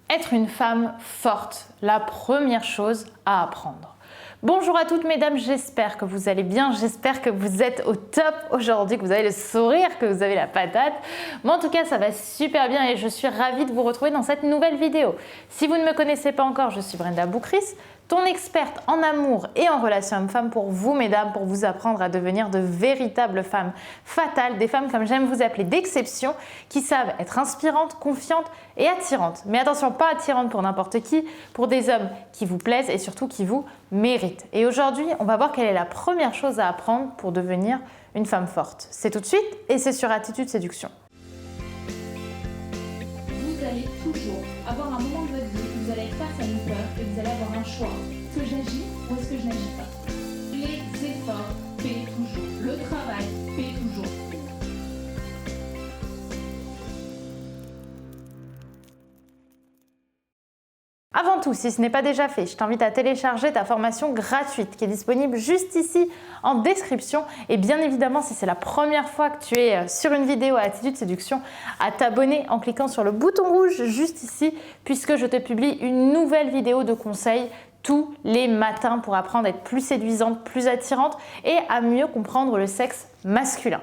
Être une femme forte, la première chose à apprendre. Bonjour à toutes mesdames, j'espère que vous allez bien, j'espère que vous êtes au top aujourd'hui, que vous avez le sourire, que vous avez la patate. Moi en tout cas ça va super bien et je suis ravie de vous retrouver dans cette nouvelle vidéo. Si vous ne me connaissez pas encore, je suis Brenda Boukris, ton experte en amour et en relations hommes-femmes pour vous mesdames, pour vous apprendre à devenir de véritables femmes fatales, des femmes comme j'aime vous appeler d'exception, qui savent être inspirantes, confiantes et attirantes. Mais attention, pas attirantes pour n'importe qui, pour des hommes qui vous plaisent et surtout qui vous méritent. Et aujourd'hui, on va voir quelle est la première chose à apprendre pour devenir une femme forte. C'est tout de suite et c'est sur Attitude Séduction. Vous allez toujours avoir un moment de votre vie où vous allez être face à une peur et vous allez avoir un choix. Est-ce que j'agis ou est-ce que je n'agis pas? Les efforts paient toujours. Le travail paie toujours. Avant tout, si ce n'est pas déjà fait, je t'invite à télécharger ta formation gratuite qui est disponible juste ici en description. Et bien évidemment, si c'est la première fois que tu es sur une vidéo à Attitude Séduction, à t'abonner en cliquant sur le bouton rouge juste ici, puisque je te publie une nouvelle vidéo de conseils tous les matins pour apprendre à être plus séduisante, plus attirante et à mieux comprendre le sexe masculin.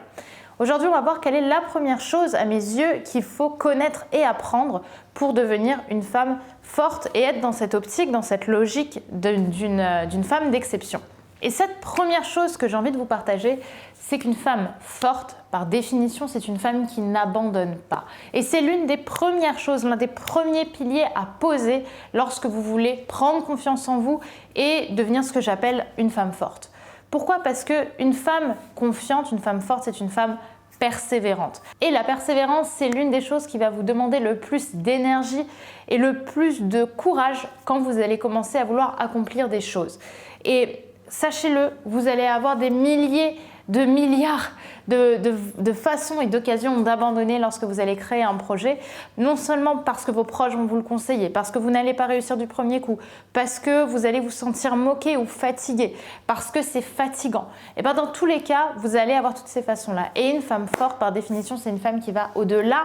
Aujourd'hui, on va voir quelle est la première chose à mes yeux qu'il faut connaître et apprendre pour devenir une femme forte et être dans cette optique, dans cette logique d'une femme d'exception. Et cette première chose que j'ai envie de vous partager, c'est qu'une femme forte, par définition, c'est une femme qui n'abandonne pas. Et c'est l'une des premières choses, l'un des premiers piliers à poser lorsque vous voulez prendre confiance en vous et devenir ce que j'appelle une femme forte. Pourquoi? Parce qu'une femme confiante, une femme forte, c'est une femme persévérante. Et la persévérance, c'est l'une des choses qui va vous demander le plus d'énergie et le plus de courage quand vous allez commencer à vouloir accomplir des choses. Et sachez-le, vous allez avoir des milliers de milliards de façons et d'occasions d'abandonner lorsque vous allez créer un projet, non seulement parce que vos proches vont vous le conseiller, parce que vous n'allez pas réussir du premier coup, parce que vous allez vous sentir moqué ou fatigué, parce que c'est fatigant. Et bien dans tous les cas, vous allez avoir toutes ces façons-là. Et une femme forte, par définition, c'est une femme qui va au-delà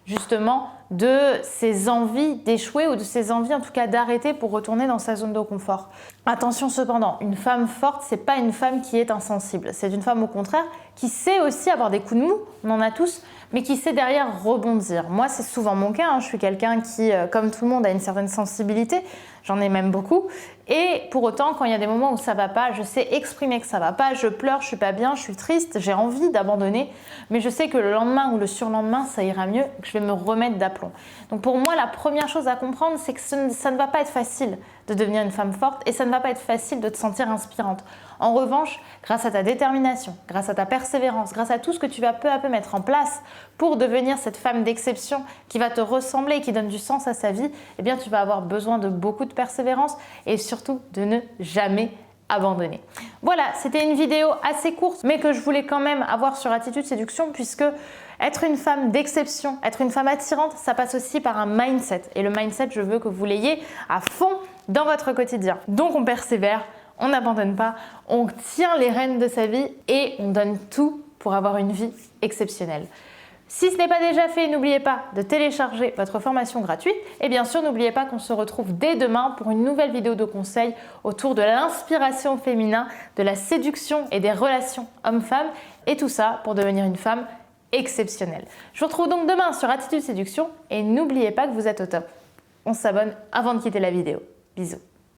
justement de ses envies d'échouer ou de ses envies en tout cas d'arrêter pour retourner dans sa zone de confort. Attention cependant, une femme forte, c'est pas une femme qui est insensible. C'est une femme au contraire qui sait aussi avoir des coups de mou, on en a tous, mais qui sait derrière rebondir. Moi, c'est souvent mon cas, je suis quelqu'un qui, comme tout le monde, a une certaine sensibilité, j'en ai même beaucoup. Et pour autant, quand il y a des moments où ça va pas, je sais exprimer que ça va pas, je pleure, je suis pas bien, je suis triste, j'ai envie d'abandonner, mais je sais que le lendemain ou le surlendemain, ça ira mieux, que je vais me remettre d'aplomb. Donc pour moi, la première chose à comprendre, c'est que ça ne va pas être facile de devenir une femme forte et ça ne va pas être facile de te sentir inspirante. En revanche, grâce à ta détermination, grâce à ta persévérance, grâce à tout ce que tu vas peu à peu mettre en place pour devenir cette femme d'exception qui va te ressembler et qui donne du sens à sa vie, eh bien tu vas avoir besoin de beaucoup de persévérance et surtout de ne jamais abandonner. Voilà, c'était une vidéo assez courte mais que je voulais quand même avoir sur Attitude Séduction puisque être une femme d'exception, être une femme attirante, ça passe aussi par un mindset. Et le mindset, je veux que vous l'ayez à fond dans votre quotidien. Donc on persévère, on n'abandonne pas, on tient les rênes de sa vie et on donne tout pour avoir une vie exceptionnelle. Si ce n'est pas déjà fait, n'oubliez pas de télécharger votre formation gratuite et bien sûr n'oubliez pas qu'on se retrouve dès demain pour une nouvelle vidéo de conseils autour de l'inspiration féminin, de la séduction et des relations hommes-femmes et tout ça pour devenir une femme exceptionnelle. Je vous retrouve donc demain sur Attitude Séduction et n'oubliez pas que vous êtes au top. On s'abonne avant de quitter la vidéo. Bisous.